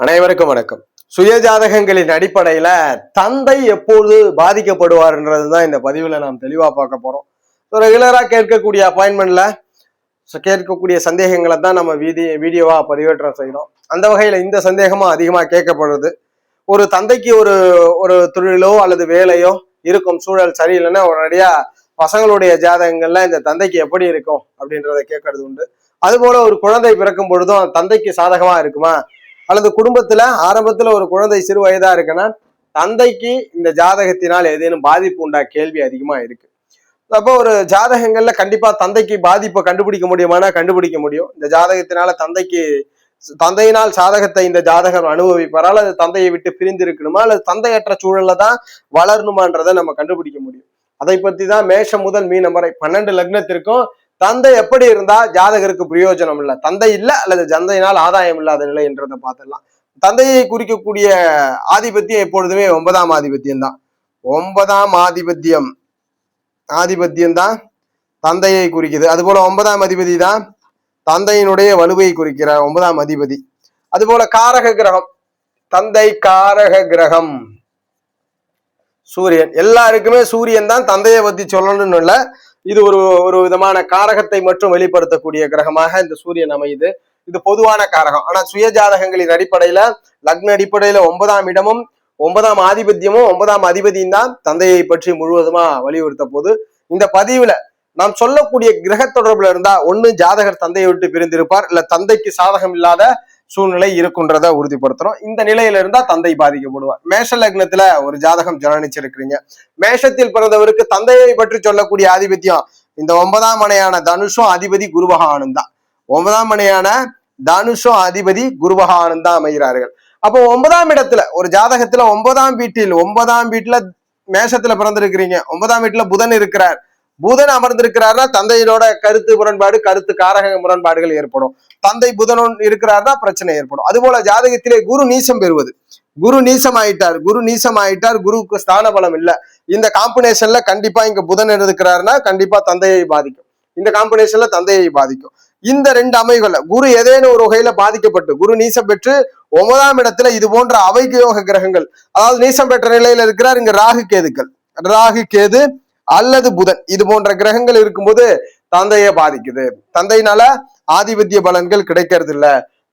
அனைவருக்கும் வணக்கம். சுய ஜாதகங்களின் அடிப்படையில தந்தை எப்போது பாதிக்கப்படுவார்ன்றதுதான் இந்த பதிவுல நாம் தெளிவா பார்க்க போறோம். ரெகுலரா கேட்கக்கூடிய அப்பாயின்மெண்ட்ல கேட்கக்கூடிய சந்தேகங்களை தான் நம்ம வீடியோவா பதிவேற்றம் செய்யறோம். அந்த வகையில இந்த சந்தேகமும் அதிகமா கேட்கப்படுறது. ஒரு தந்தைக்கு ஒரு ஒரு தொழிலோ அல்லது வேலையோ இருக்கும் சூழல் சரியில்லைன்னா உடனடியா பசங்களுடைய ஜாதகங்கள்ல இந்த தந்தைக்கு எப்படி இருக்கும் அப்படின்றத கேட்கறது உண்டு. அது போல ஒரு குழந்தை பிறக்கும் பொழுதும் தந்தைக்கு சாதகமா இருக்குமா, அல்லது குடும்பத்துல ஆரம்பத்துல ஒரு குழந்தை சிறு வயதா இருக்குன்னா தந்தைக்கு இந்த ஜாதகத்தினால் ஏதேனும் பாதிப்பு உண்டா கேள்வி அதிகமா இருக்கு. அப்போ ஒரு ஜாதகங்கள்ல கண்டிப்பா தந்தைக்கு பாதிப்பை கண்டுபிடிக்க முடியுமானா கண்டுபிடிக்க முடியும். இந்த ஜாதகத்தினால தந்தையினால் சாதகத்தை இந்த ஜாதகம் அனுபவிப்பாரா, அல்லது தந்தையை விட்டு பிரிந்து இருக்கணுமா, அல்லது தந்தையற்ற சூழல்ல தான் வளரணுமான்றதை நம்ம கண்டுபிடிக்க முடியும். அதை பத்தி தான் மேஷம் முதல் மீனம் வரை 12 லக்னத்திற்கும் தந்தை எப்படி இருந்தா ஜாதகருக்கு பிரயோஜனம் இல்லை, தந்தை இல்லை அல்லது தந்தையினால் ஆதாயம் இல்லாத நிலை என்றதை பார்த்துடலாம். தந்தையை குறிக்கக்கூடிய ஆதிபத்தியம் எப்பொழுதுமே 9ஆம் ஆதிபத்தியம் தான். 9ஆம் ஆதிபத்தியம் தான் தந்தையை குறிக்குது. அதுபோல 9ஆம் அதிபதி தான் தந்தையினுடைய வலுவை குறிக்கிறார் 9ஆம் அதிபதி. அதுபோல காரக கிரகம், தந்தை காரக கிரகம் சூரியன். எல்லாருக்குமே சூரியன் தான் தந்தையை பத்தி சொல்லணும்னு இல்லை, இது ஒரு விதமான காரகத்தை மட்டும் வெளிப்படுத்தக்கூடிய கிரகமாக இந்த சூரியன் அமையுது. இது பொதுவான காரகம். ஆனா சுய ஜாதகங்களின் அடிப்படையில லக்ன அடிப்படையில 9ஆம் இடமும் 9ஆம் ஆதிபத்தியமும் 9ஆம் அதிபதியும் தான் தந்தையை பற்றி முழுவதுமா வலியுறுத்த போது இந்த பதிவுல நாம் சொல்லக்கூடிய கிரக தொடர்புல இருந்தா ஒண்ணு ஜாதகர் தந்தையை விட்டு பிரிந்திருப்பார், இல்ல தந்தைக்கு சாதகம் இல்லாத சூழ்நிலை இருக்குன்றத உறுதிப்படுத்துறோம். இந்த நிலையில இருந்தா தந்தை பாதிக்கப்படுவார். மேஷ லக்னத்துல ஒரு ஜாதகம் ஜனனிச்சிருக்கிறீங்க. மேஷத்தில் பிறந்தவருக்கு தந்தையை பற்றி சொல்லக்கூடிய ஆதிபத்தியம் இந்த 9ஆம் மனையான தனுஷும் அதிபதி குரு பகவானும் தான். 9ஆம் மனையான தனுஷும் அதிபதி குரு பகவானும் தான் அமைகிறார்கள். அப்போ 9ஆம் இடத்துல ஒரு ஜாதகத்துல 9ஆம் வீட்டுல மேஷத்துல பிறந்திருக்கிறீங்க, 9ஆம் வீட்டுல புதன் இருக்கிறார். புதன் அமர்ந்திருக்கிறார்னா தந்தையோட கருத்து முரண்பாடு, கருத்து காரக முரண்பாடுகள் ஏற்படும். தந்தை புதன் இருக்கிறார்னா பிரச்சனை ஏற்படும். அதுபோல ஜாதகத்திலே குரு நீசம் பெறுவது, குரு நீசம் ஆயிட்டார், குருக்கு ஸ்தான பலம் இல்லை. இந்த காம்பினேஷன்ல கண்டிப்பா இங்க புதன் இருக்கிறாருன்னா கண்டிப்பா தந்தையை பாதிக்கும். இந்த காம்பினேஷன்ல தந்தையை பாதிக்கும். இந்த 2 அமைவுகள்ல குரு ஏதேனும் ஒரு வகையில பாதிக்கப்பட்டு குரு நீசம் பெற்று 9ஆம் இடத்துல இது போன்ற அவைகயோக கிரகங்கள், அதாவது நீசம் பெற்ற நிலையில இருக்கிறார் இங்க ராகு கேது அல்லது புதன், இது போன்ற கிரகங்கள் இருக்கும்போது தந்தையை பாதிக்குது. தந்தையினால ஆதிபத்திய பலன்கள் கிடைக்கிறது இல்ல,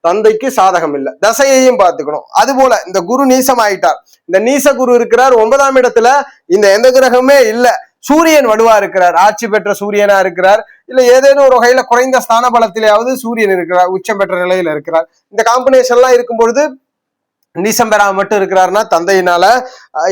தந்தைக்கு சாதகம் இல்லை. தசையையும் பார்த்துக்கணும். அது போல இந்த குரு நீசம் ஆயிட்டார், இந்த நீச குரு இருக்கிறார் 9ஆம் இடத்துல, இந்த எந்த கிரகமே இல்லை, சூரியன் வலுவா இருக்கிறார், ஆட்சி பெற்ற சூரியனா இருக்கிறார், இல்ல ஏதேனும் ஒரு வகையில குறைந்த ஸ்தான பலத்திலேயாவது சூரியன் இருக்கிறார், உச்சம் பெற்ற நிலையில இருக்கிறார். இந்த காம்பினேஷன் எல்லாம் இருக்கும் பொழுது நீசம் பெறாம மட்டும் இருக்கிறாருன்னா தந்தையினால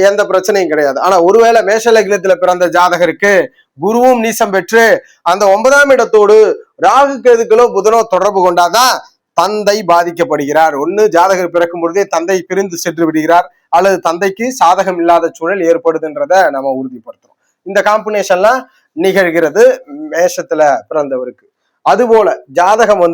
எந்த பிரச்சனையும் கிடையாது. ஆனா ஒருவேளை மேஷ லக்னத்துல பிறந்த ஜாதகருக்கு குருவும் நீசம் பெற்று அந்த 9ஆம் இடத்தோடு ராகு கேதுக்களோ புதனோ தொடர்பு கொண்டாதான் தந்தை பாதிக்கப்படுகிறார். ஒண்ணு ஜாதகர் பிறக்கும் பொழுதே தந்தை பிரிந்து சென்று விடுகிறார், அல்லது தந்தைக்கு சாதகம் இல்லாத சூழல் ஏற்படுதுன்றத நம்ம உறுதிப்படுத்துறோம். இந்த காம்பினேஷன்லாம் நிகழ்கிறது மேஷத்துல பிறந்தவருக்கு. அதுபோல ஜாதகம்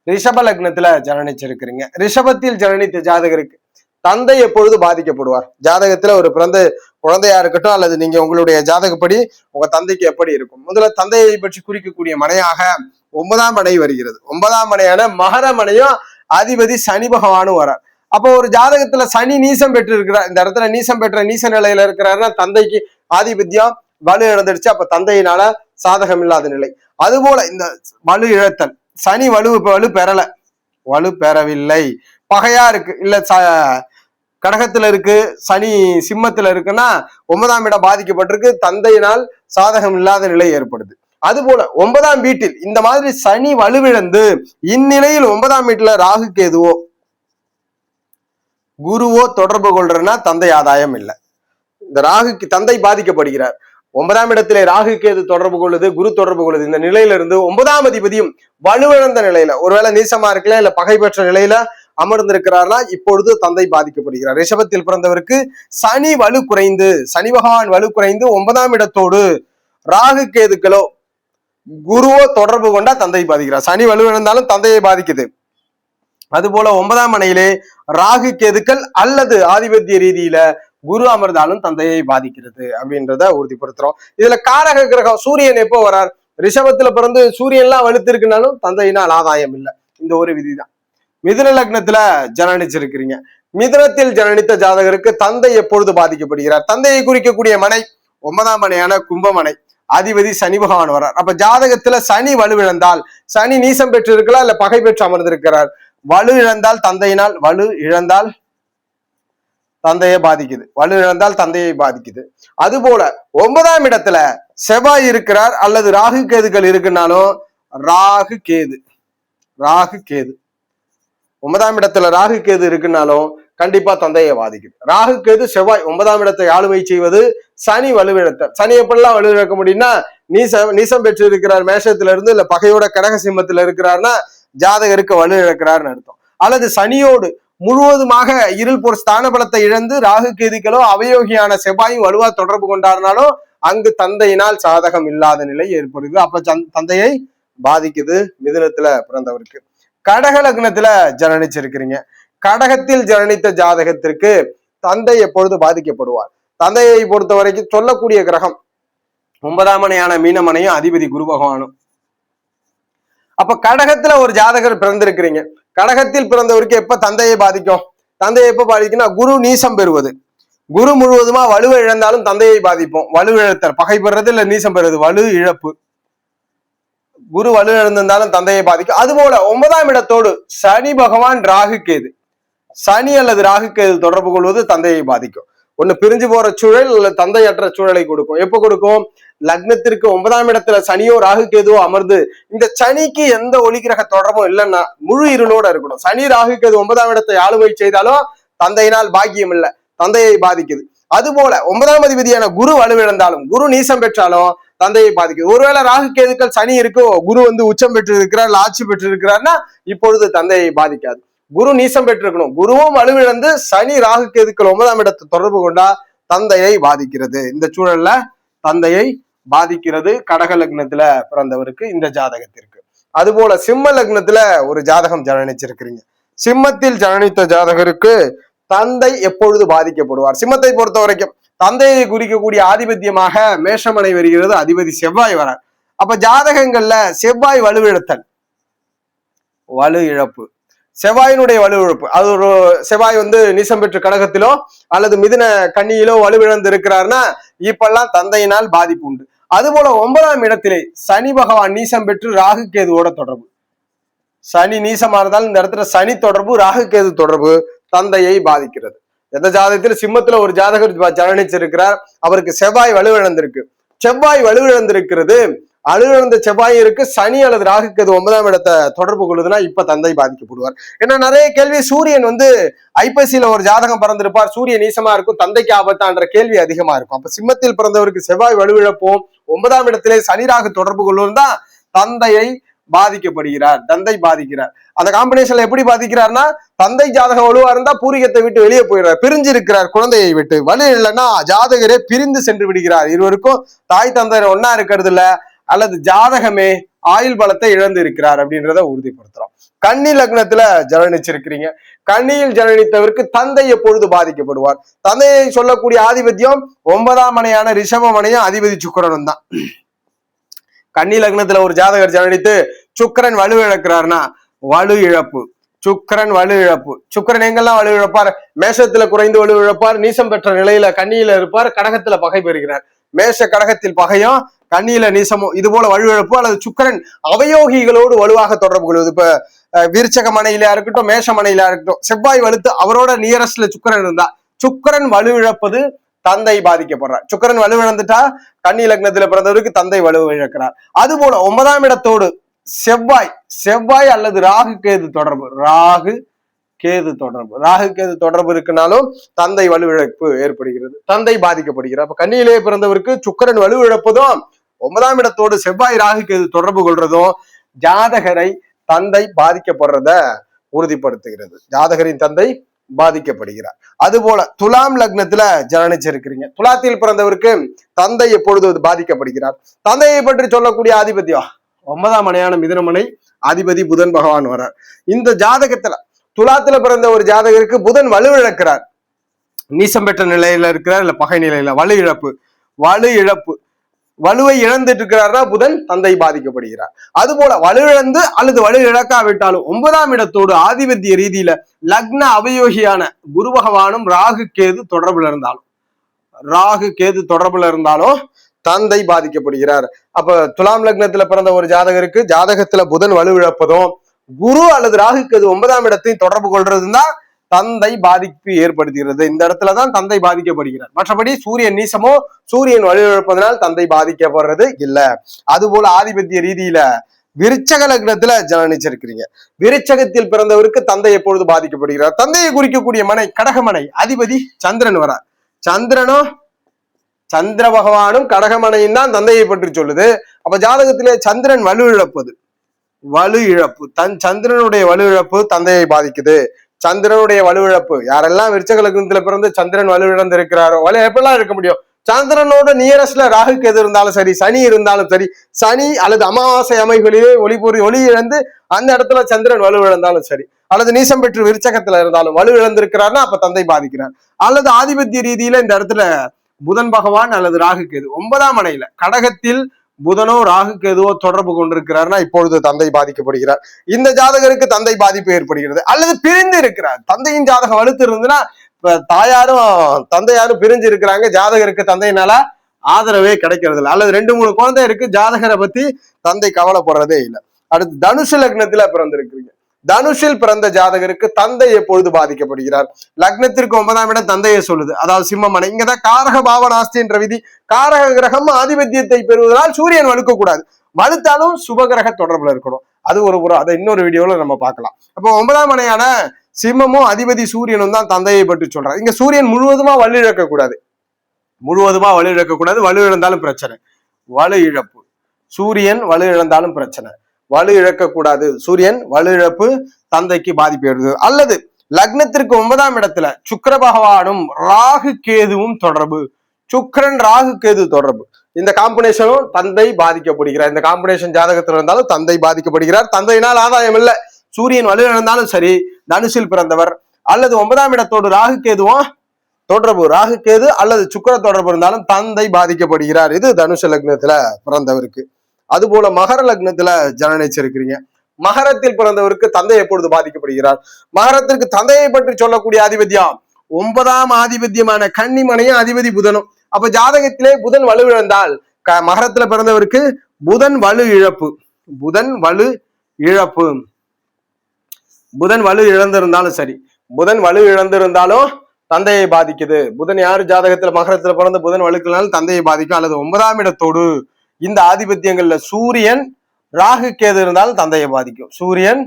ரிஷப லக்னத்துல ஜனனிச்சிருக்கிறீங்க. ரிஷபத்தில் ஜனனித்த ஜாதகருக்கு தந்தை எப்பொழுது பாதிக்கப்படுவார்? ஜாதகத்துல ஒரு பிறந்த குழந்தையா இருக்கட்டும், அல்லது நீங்க உங்களுடைய ஜாதகப்படி உங்க தந்தைக்கு எப்படி இருக்கும்? முதல்ல தந்தையை பற்றி குறிக்கக்கூடிய மனையாக 9ஆம் மனை வருகிறது. 9ஆம் மனையான மகர மனையும் அதிபதி சனி பகவானும் வரார். அப்போ ஒரு ஜாதகத்துல சனி நீசம் பெற்று இருக்கிறார், இந்த இடத்துல நீசம் பெற்ற நீச நிலையில இருக்கிறாருன்னா தந்தைக்கு ஆதிபத்தியம் வலு இழந்துடுச்சு, அப்ப தந்தையினால சாதகம் இல்லாத நிலை. அதுபோல இந்த வலு இழத்தல், சனி வலு பெறவில்லை, பகையா இருக்கு, இல்ல கடகத்துல இருக்கு, சனி சிம்மத்துல இருக்குன்னா 9ஆம் இடம் பாதிக்கப்பட்டிருக்கு, தந்தையினால் சாதகம் இல்லாத நிலை ஏற்படுது. அதுபோல 9ஆம் வீட்டில் இந்த மாதிரி சனி வலுவிழந்து இந்நிலையில் 9ஆம் வீட்டுல ராகு கேதுவோ குருவோ தொடர்பு கொள்றதுன்னா தந்தை ஆதாயம் இல்லை. இந்த ராகுக்கு தந்தை பாதிக்கப்படுகிறார். 9ஆம் இடத்திலே ராகு கேது தொடர்பு கொள்ளுது, குரு தொடர்பு கொள்ளுது. இந்த நிலையில இருந்து 9ஆம் அதிபதியும் வலுவிழந்த நிலையில, ஒருவேளை நீசமா இருக்கல, இல்ல பகை பெற்ற நிலையில அமர்ந்திருக்கிறார்னா இப்பொழுது தந்தை பாதிக்கப்படுகிறார். ரிஷபத்தில் பிறந்தவருக்கு சனி பகவான் வலு குறைந்து 9ஆம் இடத்தோடு ராகு கேதுக்களோ குருவோ தொடர்பு கொண்டா தந்தை பாதிக்கிறார். சனி வலுவிழந்தாலும் தந்தையை பாதிக்குது. அதுபோல 9ஆம் மனையிலே ராகு கேதுக்கள் அல்லது ஆதிபத்திய ரீதியில குரு அமர்ந்தாலும் தந்தையை பாதிக்கிறது அப்படின்றத உறுதிப்படுத்துறோம். இதுல காரக கிரகம் சூரியன் எப்போ வரார்? ரிஷபத்துல பிறந்து சூரியன்லாம் வலுத்து இருக்குனாலும் தந்தையினால் ஆதாயம் இல்லை. இந்த ஒரு விதிதான். மிதுன லக்னத்துல ஜனனிச்சிருக்கிறீங்க. மிதுனத்தில் ஜனனித்த ஜாதகருக்கு தந்தை எப்பொழுது பாதிக்கப்படுகிறார்? தந்தையை குறிக்கக்கூடிய மனை 9ஆம் மனையான கும்பமனை, அதிபதி சனி பகவான் வர்றார். அப்ப ஜாதகத்துல சனி வலுவிழந்தால், சனி நீசம் பெற்று இருக்கலாம், இல்ல பகை பெற்று அமர்ந்திருக்கிறார். வலு இழந்தால் தந்தையினால், வலு இழந்தால் தந்தையை பாதிக்குது, வலு இழந்தால் தந்தையை பாதிக்குது. அதுபோல 9ஆம் இடத்துல செவ்வாய் இருக்கிறார் அல்லது ராகு கேதுகள் இருக்குன்னாலும், ராகு கேது 9ஆம் இடத்துல ராகு கேது இருக்குன்னாலும் கண்டிப்பா தந்தையை பாதிக்குது. ராகு கேது செவ்வாய் 9ஆம் இடத்தை ஆளுமை செய்வது சனி வலுவிழத்த. சனி எப்படிலாம் வலுவிழக்க முடியும்னா, நீசம் பெற்று இருக்கிறார் மேஷத்துல இருந்து, இல்ல பகையோட கடக சிம்மத்துல இருக்கிறார்னா ஜாதகருக்கு வலு இழக்கிறார்னு அர்த்தம். அல்லது சனியோடு முழுவதுமாக இருள் போர் ஸ்தான பலத்தை இழந்து ராகு கேதுக்களோ அவயோகியான செவ்வாயும் வலுவா தொடர்பு கொண்டாருனாலும் அங்கு தந்தையினால் சாதகம் இல்லாத நிலை ஏற்படுது. அப்ப தந்தையை பாதிக்குது மிதுனத்துல பிறந்தவருக்கு. கடக லக்னத்துல ஜனனிச்சிருக்கிறீங்க. கடகத்தில் ஜனனித்த ஜாதகத்திற்கு தந்தை எப்பொழுது பாதிக்கப்படுவார்? தந்தையை பொறுத்த வரைக்கும் சொல்லக்கூடிய கிரகம் 9ஆம் மனையான மீனமனையும் அதிபதி குரு பகவானும். அப்ப கடகத்துல ஒரு ஜாதகர் பிறந்திருக்கிறீங்க. கடகத்தில் பிறந்தவருக்கு எப்ப தந்தையை பாதிக்கும்? தந்தையை எப்ப பாதிக்கும்னா, குரு நீசம் பெறுவது. குரு முழுவதுமா வலுவை இழந்தாலும் தந்தையை பாதிப்போம். வலு இழத்தல், பகை பெறுறது இல்ல நீசம் பெறுவது, வலு இழப்பு. குரு வலு இழந்திருந்தாலும் தந்தையை பாதிக்கும். அதுபோல 9ஆம் இடத்தோடு சனி பகவான் ராகு கேது, சனி அல்லது ராகு கேது தொடர்பு கொள்வது தந்தையை பாதிக்கும். ஒண்ணு பிரிஞ்சு போற சூழல் இல்ல தந்தையற்ற சூழலை கொடுக்கும். எப்ப கொடுக்கும்? லக்னத்திற்கு 9ஆம் இடத்துல சனியோ ராகு கேதுவோ அமர்ந்து, இந்த சனிக்கு எந்த ஒளிகிரக தொடர்பும் இல்லைன்னா முழு இருளோட இருக்கணும். சனி ராகு கேது 9ஆம் இடத்தை ஆளுமை செய்தாலும் தந்தையினால் பாக்கியம் இல்லை, தந்தையை பாதிக்குது. அதுபோல 9ஆம் அதிபதியான குரு வலுவிழந்தாலும், குரு நீசம் பெற்றாலும் தந்தையை பாதிக்குது. ஒருவேளை ராகு கேதுக்கள் சனி இருக்கோ, குரு உச்சம் பெற்று இருக்கிறார், ஆட்சி பெற்று இருக்கிறார்னா இப்பொழுது தந்தையை பாதிக்காது. குரு நீசம் பெற்றிருக்கணும், குருவும் வலுவிழந்து சனி ராகு கேதுக்கள் 9ஆம் இடத்தை தொடர்பு கொண்டா தந்தையை பாதிக்கிறது. இந்த சூழல்ல தந்தையை பாதிக்கிறது கடக லக்னத்துல பிறந்தவருக்கு, இந்த ஜாதகத்திற்கு. அதுபோல சிம்ம லக்னத்துல ஒரு ஜாதகம் ஜனனிச்சிருக்கிறீங்க. சிம்மத்தில் ஜனனித்த ஜாதகருக்கு தந்தை எப்பொழுது பாதிக்கப்படுவார்? சிம்மத்தை பொறுத்த வரைக்கும் தந்தையை குறிக்கக்கூடிய ஆதிபத்தியமாக மேஷமனை வருகிறது, அதிபதி செவ்வாய் வரார். அப்ப ஜாதகங்கள்ல செவ்வாய் வலுவிழத்தல், வலு இழப்பு, செவ்வாயினுடைய வலுவிழப்பு, அது ஒரு செவ்வாய் நீசம் பெற்று கடகத்திலோ அல்லது மிதுன கன்னியிலோ வலுவிழந்து இருக்கிறார்னா இப்பெல்லாம் தந்தையினால் பாதிப்பு உண்டு. அதுபோல 9ஆம் இடத்திலே சனி பகவான் நீசம் பெற்று ராகு கேதுவோட தொடர்பு. சனி நீசமா இருந்தாலும் இந்த இடத்துல சனி தொடர்பு, ராகு கேது தொடர்பு தந்தையை பாதிக்கிறது. எந்த ஜாதகத்துல சிம்மத்துல ஒரு ஜாதகர் ஜனனிச்சிருக்கிறார், அவருக்கு செவ்வாய் வலுவிழந்திருக்கு. செவ்வாய் வலுவிழந்திருக்கிறது, அலுவிழந்த செவ்வாய் இருக்கு, சனி அல்லது ராகு கேது 9ஆம் இடத்தை தொடர்பு கொள்ளுதுன்னா இப்ப தந்தை பாதிக்கப்படுவார். ஏன்னா நிறைய கேள்வி, சூரியன் ஐப்பசியில ஒரு ஜாதகம் பிறந்திருப்பார், சூரியன் நீசமா இருக்கும், தந்தைக்கு ஆபத்தான்ற கேள்வி அதிகமா இருக்கும். அப்ப சிம்மத்தில் பிறந்தவருக்கு செவ்வாய் வலுவிழப்போம், 9ஆம் இடத்திலே சனி ராகு தொடர்பு கொள்ளும் தான் தந்தையை பாதிக்கப்படுகிறார், தந்தை பாதிக்கிறார். அந்த காம்பினேஷன்ல எப்படி பாதிக்கிறார்னா, தந்தை ஜாதகம் வலுவா இருந்தா பூரிகத்தை விட்டு வெளியே போயிடுறார், பிரிஞ்சு இருக்கிறார் குழந்தையை விட்டு. வலு இல்லைன்னா ஜாதகரே பிரிந்து சென்று விடுகிறார். இருவருக்கும் தாய் தந்தையர் ஒன்னா இருக்கிறது இல்ல, அல்லது ஜாதகமே ஆயுள் பலத்தை இழந்து இருக்கிறார் அப்படின்றத உறுதிப்படுத்துறோம். கன்னி லக்னத்துல ஜனனிச்சிருக்கிறீங்க. கன்னியில் ஜனனித்தவருக்கு தந்தை எப்பொழுது பாதிக்கப்படுவார்? தந்தையை சொல்லக்கூடிய ஆதிபத்தியம் 9ஆம் மனையான ரிஷப மனையும் அதிபதி சுக்கிரனும் தான். கன்னி லக்னத்துல ஒரு ஜாதகர் ஜனனித்து சுக்கிரன் வலு இழக்கிறார்னா வலு இழப்பு, சுக்கிரன் வலு இழப்பு. சுக்கிரன் எங்கெல்லாம் வலு இழப்பார்? மேஷத்துல குறைந்து வலு இழப்பார், நீசம் பெற்ற நிலையில கன்னியில இருப்பார், கடகத்துல பகை பெறுகிறார். மேஷ கடகத்தில் பகையும் கன்னியில நீசமும், இது போல வலுவிழப்பு. அல்லது சுக்கிரன் அவயோகிகளோடு வலுவாக தொடர்பு கொள்வது. இப்ப விருச்சக மனையிலா இருக்கட்டும், மேஷ மனையிலா இருக்கட்டும், செவ்வாய் வலுத்து அவரோட நியரஸ்ட்ல சுக்கிரன் இருந்தா சுக்கிரன் வலுவிழப்பது தந்தை பாதிக்கப்படுறார். சுக்கிரன் வலுவிழந்துட்டா கன்னி லக்னத்துல பிறந்தவருக்கு தந்தை வலு இழக்கிறார். அது போல 9ஆம் இடத்தோடு செவ்வாய் அல்லது ராகு கேது தொடர்பு, ராகு கேது தொடர்பு இருக்குனாலும் தந்தை வலுவிழப்பு ஏற்படுகிறது, தந்தை பாதிக்கப்படுகிறார். அப்ப கன்னியிலேயே பிறந்தவருக்கு சுக்கிரன் வலுவிழப்பதும் 9ஆம் இடத்தோடு செவ்வாய் ராகு கேது தொடர்பு கொள்றதும் ஜாதகரை தந்தை பாதிக்கப்படுறத உறுதிப்படுத்துகிறது. ஜாதகரின் தந்தை பாதிக்கப்படுகிறார். அதுபோல துலாம் லக்னத்துல ஜனனிச்சிருக்கிறீங்க. துலாத்தில் பிறந்தவருக்கு தந்தை எப்பொழுது பாதிக்கப்படுகிறார்? தந்தையை பற்றி சொல்லக்கூடிய ஆதிபத்தியம் 9ஆம் மனையான மிதுனமனை, அதிபதி புதன் பகவான் வரார். இந்த ஜாதகத்துல துலாத்துல பிறந்த ஒரு ஜாதகருக்கு புதன் வலுவிழக்கிறார், நீசம் பெற்ற நிலையில இருக்கிறார், இல்ல பகை நிலையில வலு இழப்பு. வலுவை இழந்துட்டு இருக்கிறார்னா புதன் தந்தை பாதிக்கப்படுகிறார். அது போல வலு இழந்து அல்லது வலு இழக்காவிட்டாலும் 9ஆம் இடத்தோடு ஆதிபத்திய ரீதியில லக்ன அவயோகியான குரு பகவானும் ராகு கேது தொடர்புல இருந்தாலும் தந்தை பாதிக்கப்படுகிறார். அப்ப துலாம் லக்னத்துல பிறந்த ஒரு ஜாதகருக்கு ஜாதகத்துல புதன் வலு இழப்பதும் குரு அல்லது ராகு கேது 9ஆம் இடத்தையும் தொடர்பு கொள்றதுதான் தந்தை பாதிப்பு ஏற்படுத்துகிறது. இந்த இடத்துலதான் தந்தை பாதிக்கப்படுகிறார். மற்றபடி சூரியன் நீசமோ சூரியன் வலு இழப்பதனால் தந்தை பாதிக்கப்படுறது இல்ல. அது போல ஆதிபத்திய ரீதியில விருச்சக லக்னத்துல ஜனனிச்சிருக்கிறீங்க. விருச்சகத்தில் பிறந்தவருக்கு தந்தை எப்பொழுது பாதிக்கப்படுகிறார்? தந்தையை குறிக்கக்கூடிய மனை கடகமனை அதிபதி சந்திரன் வரார். சந்திர பகவானும் கடகமனையும் தான் தந்தையை பற்றி சொல்லுது. அப்ப ஜாதகத்திலே சந்திரன் வலு இழப்பு சந்திரனுடைய வலு இழப்பு தந்தையை பாதிக்குது. சந்திரனுடைய வலு இழப்பு யாரெல்லாம் விருச்சக லக்னத்துல பிறந்து சந்திரன் வலு இழந்து இருக்கிறாரோ வலு எப்பெல்லாம் இருக்க முடியும்? சந்திரனோட நியரஸ்ட்ல ராகுக்கு எது இருந்தாலும் சரி, சனி இருந்தாலும் சரி, சனி அல்லது அமாவாசை அமைகளிலே ஒளி இழந்து அந்த இடத்துல சந்திரன் வலு இழந்தாலும் சரி, அல்லது நீசம் பெற்று விருச்சகத்துல இருந்தாலும் வலு இழந்திருக்கிறார்னா அப்ப தந்தை பாதிக்கிறார். அல்லது ஆதிபத்திய ரீதியில இந்த இடத்துல புதன் பகவான் அல்லது ராகு கேது 9ஆம் மனையில கடகத்தில் புதனோ ராகு கேதுவோ தொடர்பு கொண்டிருக்கிறார்னா இப்பொழுது தந்தை பாதிக்கப்படுகிறார். இந்த ஜாதகருக்கு தந்தை பாதிப்பு ஏற்படுகிறது. அல்லது பிரிந்து இருக்கிறார், தந்தையின் ஜாதகம் வலுத்து இருந்துன்னா தாயாரும் தந்தையாரும் பிரிஞ்சு இருக்கிறாங்க, ஜாதகருக்கு தந்தையினால ஆதரவே கிடைக்கிறது இல்லை. அல்லது 2-3 குழந்தை இருக்கு, ஜாதகரை பத்தி தந்தை கவலைப்படுறதே இல்லை. அடுத்து தனுசு லக்னத்துல பிறந்திருக்கிறீங்க. தனுஷில் பிறந்த ஜாதகருக்கு தந்தை எப்பொழுது பாதிக்கப்படுகிறார்? லக்னத்திற்கு 9ஆம் இடம் தந்தையை சொல்லுது, அதாவது சிம்மமனை. இங்கதான் காரக பாவனாஸ்தி என்ற விதி. காரக கிரகம் ஆதிபத்தியத்தை பெறுவதனால் சூரியன் வலுக்க கூடாது, வலுத்தாலும் சுபகிரக தொடர்புல இருக்கணும். அது அதை இன்னொரு வீடியோல நம்ம பார்க்கலாம். அப்போ 9ஆம் மனையான சிம்மமும் அதிபதி சூரியனும் தான் தந்தையை பற்றி சொல்றாரு. இங்க சூரியன் முழுவதுமா வலு இழக்கக்கூடாது, வலு இழந்தாலும் பிரச்சனை. வலு இழப்பு சூரியன் வலு இழந்தாலும் பிரச்சனை, வலு இழக்கக்கூடாது. சூரியன் வலு இழப்பு தந்தைக்கு பாதிப்பு ஏற்படுது. அல்லது லக்னத்திற்கு 9ஆம் இடத்துல சுக்கிர பகவானும் ராகு கேதுவும் தொடர்பு, சுக்கிரன் ராகு கேது தொடர்பு, இந்த காம்பினேஷனும் தந்தை பாதிக்கப்படுகிறார். இந்த காம்பினேஷன் ஜாதகத்தில் இருந்தாலும் தந்தை பாதிக்கப்படுகிறார். தந்தையினால் ஆதாயம் இல்லை. சூரியன் வலு இழந்தாலும் சரி, தனுசில் பிறந்தவர் அல்லது 9ஆம் இடத்தோடு ராகு கேதுவும் தொடர்பு, ராகு கேது அல்லது சுக்கிர தொடர்பு இருந்தாலும் தந்தை பாதிக்கப்படுகிறார். இது தனுஷ லக்னத்துல பிறந்தவருக்கு. அது போல மகர லக்னத்துல ஜனனிச்சிருக்கிறீங்க. மகரத்தில் பிறந்தவருக்கு தந்தை எப்பொழுது பாதிக்கப்படுகிறார்? மகரத்திற்கு தந்தையை பற்றி சொல்லக்கூடிய ஆதிபத்தியம் 9ஆம் ஆதிபத்தியமான கன்னிமனையும் அதிபதி புதனும். அப்ப ஜாதகத்திலே புதன் வலு இழந்தால் மகரத்துல பிறந்தவருக்கு புதன் வலு இழந்திருந்தாலும் சரி, புதன் வலு இழந்திருந்தாலும் தந்தையை பாதிக்குது. புதன் யாரு ஜாதகத்துல மகரத்துல பிறந்த புதன் வலுக்கினாலும் தந்தையை பாதிக்கும். அல்லது 9ஆம் இடத்தோடு இந்த ஆதிபத்தியங்கள்ல சூரியன் ராகு கேது இருந்தாலும் தந்தையை பாதிக்கும். சூரியன்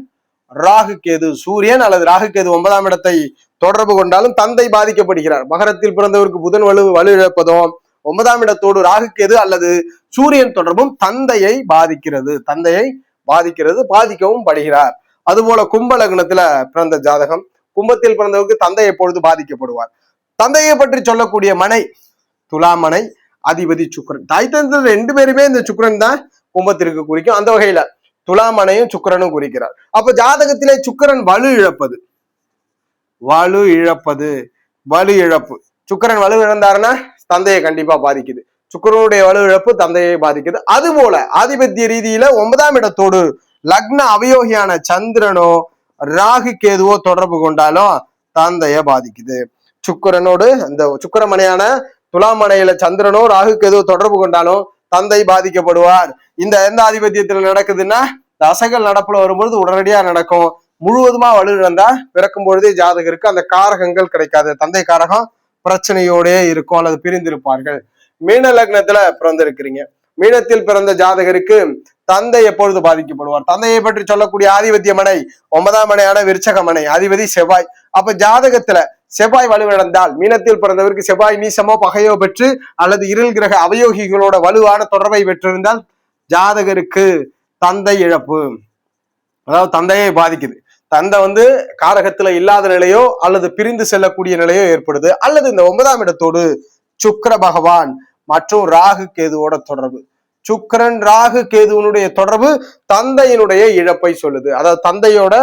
அல்லது ராகு கேது 9ஆம் இடத்தை தொடர்பு கொண்டாலும் தந்தை பாதிக்கப்படுகிறார். மகரத்தில் பிறந்தவருக்கு புதன் வலு இழப்பதும் 9ஆம் இடத்தோடு ராகு கேது அல்லது சூரியன் தொடர்பும் தந்தையை பாதிக்கவும் படுகிறார். அதுபோல கும்ப லக்னத்துல பிறந்த ஜாதகம், கும்பத்தில் பிறந்தவருக்கு தந்தை எப்பொழுது பாதிக்கப்படுவார்? தந்தையை பற்றி சொல்லக்கூடிய மனை துலாமனை அதிபதி சுக்கிரன். தாய்த்தந்திர 2 பேருமே இந்த சுக்கிரன் தான் கும்பத்திற்கு குறிக்கும். அந்த வகையில துலாமனையும் சுக்கிரனும் குறிக்கிறார். அப்ப ஜாதகத்திலே சுக்கிரன் வலு இழப்பு சுக்கிரன் வலு இழந்தாருன்னா தந்தையை கண்டிப்பா பாதிக்குது. சுக்கிரனுடைய வலு இழப்பு தந்தையை பாதிக்குது. அது போல ஆதிபத்திய ரீதியில 9ஆம் இடத்தோடு லக்ன அவயோகியான சந்திரனோ ராகு கேதுவோ தொடர்பு கொண்டாலும் தந்தைய பாதிக்குது. சுக்கிரனோடு இந்த சுக்கிரமனையான துலாமனையில சந்திரனோ ராகு கேதுவோ தொடர்பு கொண்டாலும் தந்தை பாதிக்கப்படுவார். இந்த எந்த ஆதிபத்தியத்துல நடக்குதுன்னா தசைகள் நடப்புல வரும்பொழுது உடனடியா நடக்கும். முழுவதுமா வலு இழந்தா பிறக்கும் பொழுதே ஜாதகருக்கு அந்த காரகங்கள் கிடைக்காது. தந்தை காரகம் பிரச்சனையோடே இருக்கும் அல்லது பிரிந்திருப்பார்கள். மீன லக்னத்துல பிறந்திருக்கிறீங்க. மீனத்தில் பிறந்த ஜாதகருக்கு தந்தை எப்பொழுது பாதிக்கப்படுவார்? தந்தையை பற்றி சொல்லக்கூடிய ஆதிபத்திய மனை 9ஆம் மனையான விருச்சக மனை அதிபதி செவ்வாய். அப்ப ஜாதகத்துல செவ்வாய் வலுவிழந்தால் மீனத்தில் பிறந்தவருக்கு செவ்வாய் நீசமோ பகையோ பெற்று அல்லது இருள் கிரக அவயோகிகளோட வலுவான தொடர்பை பெற்றிருந்தால் ஜாதகருக்கு தந்தை இழப்பு, அதாவது தந்தையை பாதிக்குது. தந்தை காரகத்துல இல்லாத நிலையோ அல்லது பிரிந்து செல்லக்கூடிய நிலையோ ஏற்படுது. அல்லது இந்த 9ஆம் இடத்தோடு சுக்கிர பகவான் மற்றும் ராகு கேதுவோட தொடர்பு, சுக்கிரன் ராகு கேதுவனுடைய தொடர்பு தந்தையினுடைய இழப்பை சொல்லுது, அதாவது தந்தையோட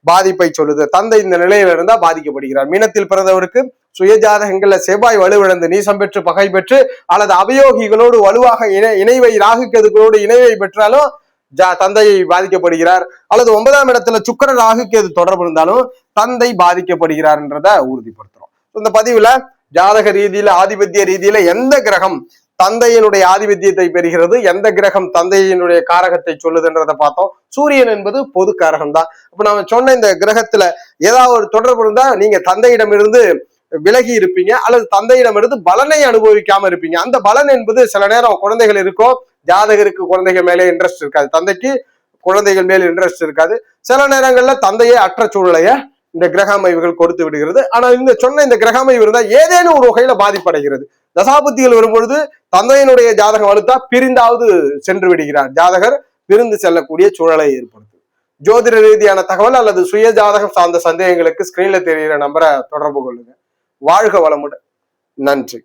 பாதிப்பை சொல்லுது. தந்தை இந்த நிலையில இருந்தா பாதிக்கப்படுகிறார். மீனத்தில் பிறந்தவருக்கு சுயஜாதகங்கள்ல செவ்வாய் வலுவிழந்து நீசம் பெற்று பகை பெற்று அல்லது அவயோகிகளோடு வலுவாக இணைவை ராகு கேதுகளோடு இணைவை பெற்றாலும் தந்தை பாதிக்கப்படுகிறார். அல்லது 9ஆம் இடத்துல சுக்கிரன் ராகு கேது தொடர்பு இருந்தாலும் தந்தை பாதிக்கப்படுகிறார் என்றதை உறுதிப்படுத்துறோம். இந்த பதிவுல ஜாதக ரீதியில ஆதிபத்திய ரீதியில எந்த கிரகம் தந்தையினுடைய ஆதிபத்தியத்தை பெறுகிறது, எந்த கிரகம் தந்தையினுடைய காரகத்தை சொல்லுதுன்றதை பார்த்தோம். சூரியன் என்பது பொது காரகம் தான். இப்ப நாம சொன்ன இந்த கிரகத்துல ஏதாவது ஒரு தொடர்பு இருந்தா நீங்க தந்தையிடமிருந்து விலகி இருப்பீங்க, அல்லது தந்தையிடமிருந்து பலனை அனுபவிக்காம இருப்பீங்க. அந்த பலன் என்பது சில நேரம் குழந்தைகள் இருக்கும், ஜாதகருக்கு குழந்தைகள் மேலே இன்ட்ரெஸ்ட் இருக்காது, தந்தைக்கு குழந்தைகள் மேல இன்ட்ரெஸ்ட் இருக்காது. சில நேரங்கள்ல தந்தையே அற்ற சூழலைய இந்த கிரக அமைவுகள் கொடுத்து விடுகிறது. ஆனா இந்த சொன்ன இந்த கிரக அமைவு இருந்தா ஏதேனும் ஒரு வகையில பாதிப்படைகிறது. தசாபுத்திகள் வரும்பொழுது தந்தையினுடைய ஜாதகம் வலுத்தா பிரிந்தாவது சென்று விடுகிறார், ஜாதகர் பிரிந்து செல்லக்கூடிய சூழலை ஏற்படுத்தும். ஜோதிட ரீதியான தகவல் அல்லது சுய ஜாதகம் சார்ந்த சந்தேகங்களுக்கு ஸ்கிரீன்ல தெரிகிற நம்பரை தொடர்பு கொள்ளுங்க. வாழ்க வளமுடன். நன்றி.